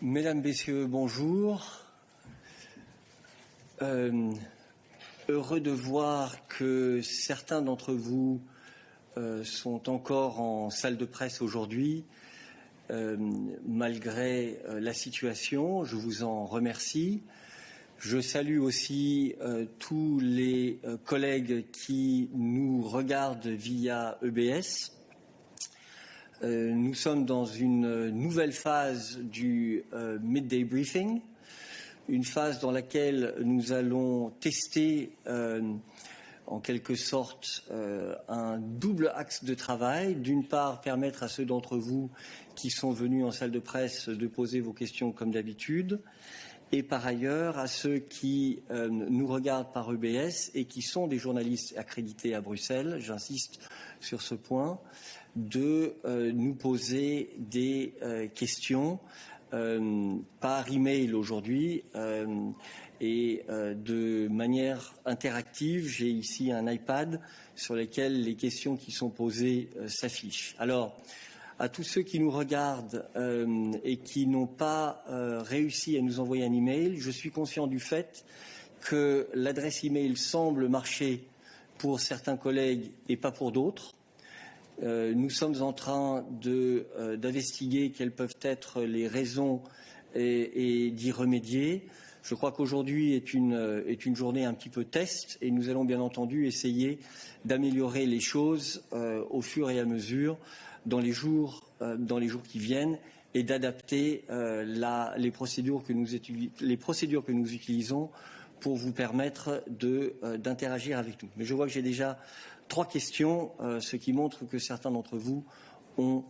Mesdames, Messieurs, bonjour. Heureux de voir que certains d'entre vous sont encore en salle de presse aujourd'hui, malgré la situation. Je vous en remercie. Je salue aussi tous les collègues qui nous regardent via EBS. Nous sommes dans une nouvelle phase du Midday Briefing, une phase dans laquelle nous allons tester en quelque sorte un double axe de travail. D'une part, permettre à ceux d'entre vous qui sont venus en salle de presse de poser vos questions comme d'habitude, et par ailleurs à ceux qui nous regardent par EBS et qui sont des journalistes accrédités à Bruxelles, j'insiste sur ce point, de nous poser des questions par email aujourd'hui et de manière interactive. J'ai ici un iPad sur lequel les questions qui sont posées s'affichent. Alors, à tous ceux qui nous regardent et qui n'ont pas réussi à nous envoyer un email, je suis conscient du fait que l'adresse email semble marcher pour certains collègues et pas pour d'autres. Nous sommes en train d'investiguer quelles peuvent être les raisons et d'y remédier. Je crois qu'aujourd'hui est une journée un petit peu test et nous allons bien entendu essayer d'améliorer les choses au fur et à mesure dans les jours qui viennent et d'adapter les procédures que nous utilisons pour vous permettre d'interagir avec nous. Mais je vois que j'ai déjà 3 questions, ce qui montre que certains d'entre vous ont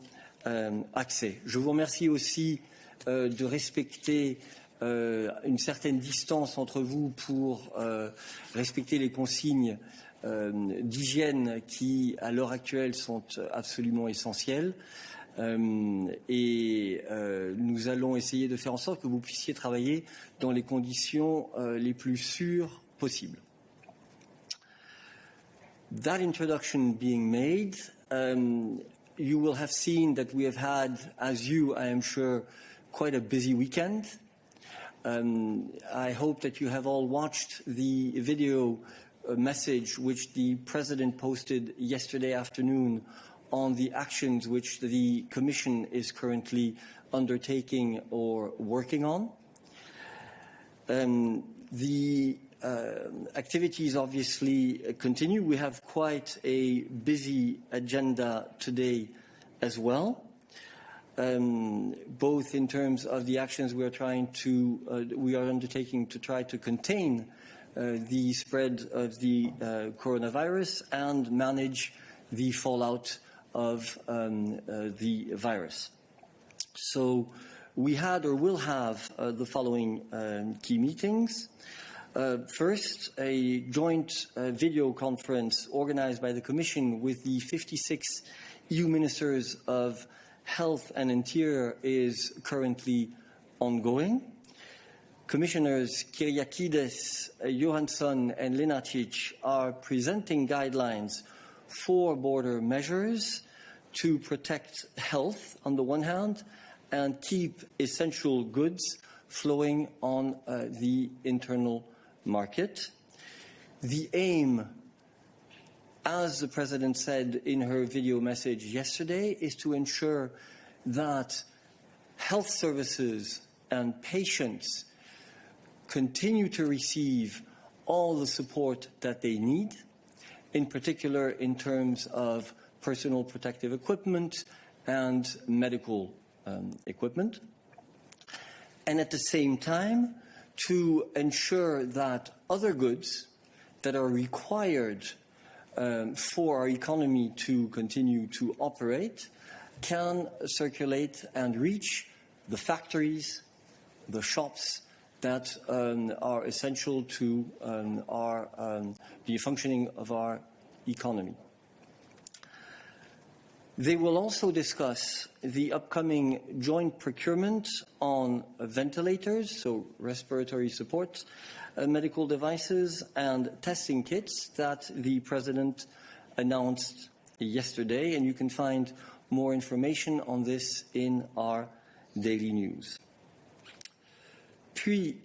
accès. Je vous remercie aussi de respecter une certaine distance entre vous pour respecter les consignes d'hygiène qui, à l'heure actuelle, sont absolument essentielles. Et nous allons essayer de faire en sorte que vous puissiez travailler dans les conditions les plus sûres possibles. That introduction being made, you will have seen that we have had, as you, I am sure, quite a busy weekend. I hope that you have all watched the video message which the President posted yesterday afternoon on the actions which the Commission is currently undertaking or working on. The activities obviously continue. We have quite a busy agenda today as well, both in terms of the actions we are undertaking to try to contain the spread of the coronavirus and manage the fallout of the virus. So we had or will have the following key meetings. First, a joint video conference organized by the Commission with the 56 EU Ministers of Health and Interior is currently ongoing. Commissioners Kyriakides, Johansson and Lenarčič are presenting guidelines for border measures to protect health on the one hand and keep essential goods flowing on the internal market. The aim, as the President said in her video message yesterday, is to ensure that health services and patients continue to receive all the support that they need, in particular in terms of personal protective equipment and medical equipment. And at the same time, to ensure that other goods that are required for our economy to continue to operate can circulate and reach the factories, the shops that are essential to the functioning of our economy. They will also discuss the upcoming joint procurement on ventilators, so respiratory support, medical devices and testing kits that the President announced yesterday, and you can find more information on this in our daily news. Puis,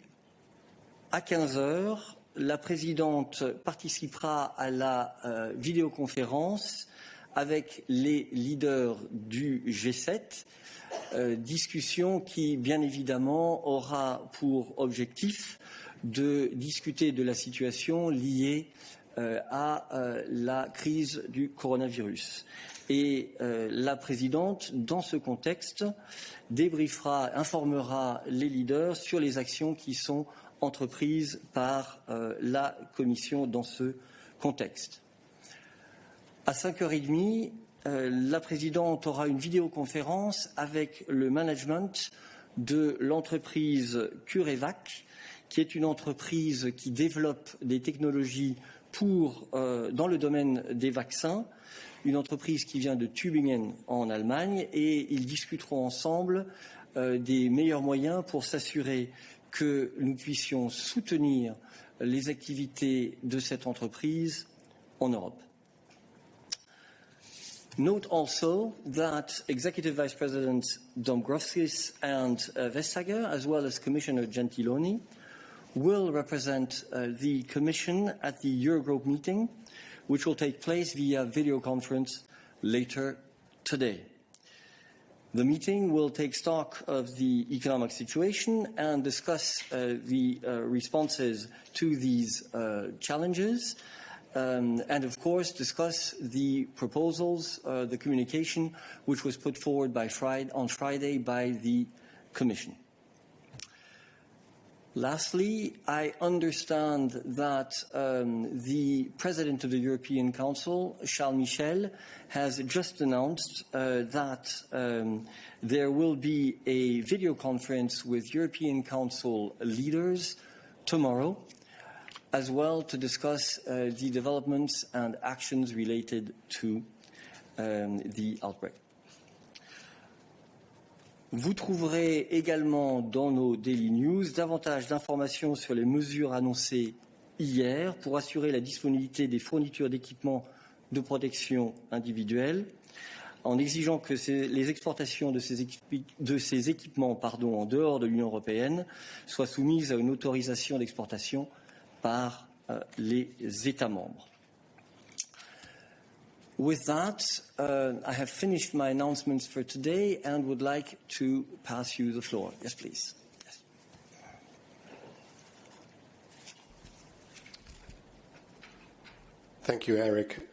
à 15 heures, la présidente participera à la vidéoconférence avec les leaders du G7, discussion qui, bien évidemment, aura pour objectif de discuter de la situation liée à la crise du coronavirus. Et la présidente, dans ce contexte, informera les leaders sur les actions qui sont entreprises par la Commission dans ce contexte. À 5h30, la présidente aura une vidéoconférence avec le management de l'entreprise CureVac, qui est une entreprise qui développe des technologies dans le domaine des vaccins, une entreprise qui vient de Tübingen en Allemagne, et ils discuteront ensemble des meilleurs moyens pour s'assurer que nous puissions soutenir les activités de cette entreprise en Europe. Note also that Executive Vice President Dombrovskis and Vestager, as well as Commissioner Gentiloni, will represent the Commission at the Eurogroup meeting, which will take place via video conference later today. The meeting will take stock of the economic situation and discuss the responses to these challenges, and of course discuss the proposals, the communication which was put forward on Friday by the Commission. Lastly, I understand that the President of the European Council, Charles Michel, has just announced that there will be a video conference with European Council leaders tomorrow, as well to discuss the developments and actions related to the outbreak. Vous trouverez également dans nos Daily News davantage d'informations sur les mesures annoncées hier pour assurer la disponibilité des fournitures d'équipements de protection individuelle, en exigeant que les exportations de ces équipements en dehors de l'Union européenne soient soumises à une autorisation d'exportation par les États membres. With that, I have finished my announcements for today and would like to pass you the floor. Yes, please. Yes. Thank you, Eric.